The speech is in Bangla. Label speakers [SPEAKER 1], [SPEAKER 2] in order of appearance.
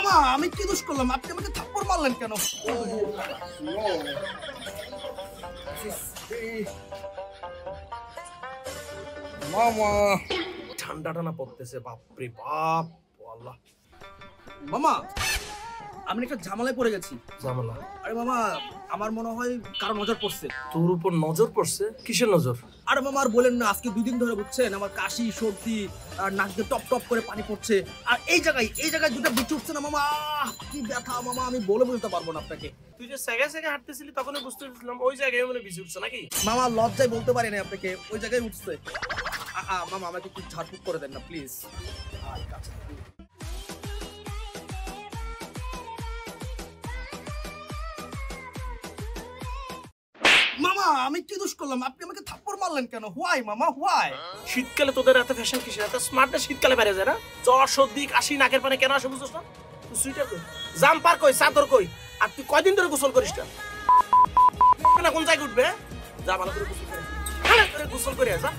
[SPEAKER 1] মামা আমি কি দোষ করলাম? আপনি আমাকে থাপ্পড় মারলেন কেন? মামা
[SPEAKER 2] ঠান্ডা টানা পড়তেছে, বাপরে বাপ। আল্লাহ
[SPEAKER 1] মামা আমি একটা ঝামেলায় পড়ে গেছি।
[SPEAKER 2] ঝামেলা?
[SPEAKER 1] আরে মামা আমার মনে হয় কারো নজর পড়ছে।
[SPEAKER 2] তোর উপর নজর পড়ছে? কিসের নজর?
[SPEAKER 1] আরে মামা আর বলেন না, আজকে 2 দিন ধরে বুঝছেন আমার কাশি সর্দি আর নাক দিয়ে টপ টপ করে পানি পড়ছে। আর এই জায়গায় দুটো বিচি উঠছে না মামা, কি ব্যথা মামা আমি বলে বলতে পারবো না আপনাকে।
[SPEAKER 2] তুই যে সেগে সেগে হাঁটতেছিলি তখনই বুঝতে পারছিলাম ওই জায়গায় মনে বিজি উঠছে নাকি?
[SPEAKER 1] মামা লজ্জায় বলতে পারি না আপনাকে, ওই জায়গায় উঠছে। মামা আমাকে একটু ঝাড়ফুঁক করে দেন না প্লিজ। মামা আমি কি দোষ করলাম? আপনি আমাকে থাপ্পড় মারলেন কেন? হোয়াই মামা হোয়াই?
[SPEAKER 2] শীতকালে তোদের এত ফ্যাশন কিসের? এত স্মার্টনেস শীতকালে বেড়ে যায় না? জ্বর সর্দি কাশি নাকের পানে কেন আসে বুঝছ না? তুই সুইটার কই, জাম্পার কই, চাদর কই? আর তুই কয়দিন ধরে গোসল করিস না? কোন জায়গায় উঠবে? যা ভালো করে গোসল করে, ভালো করে গোসল করে যা।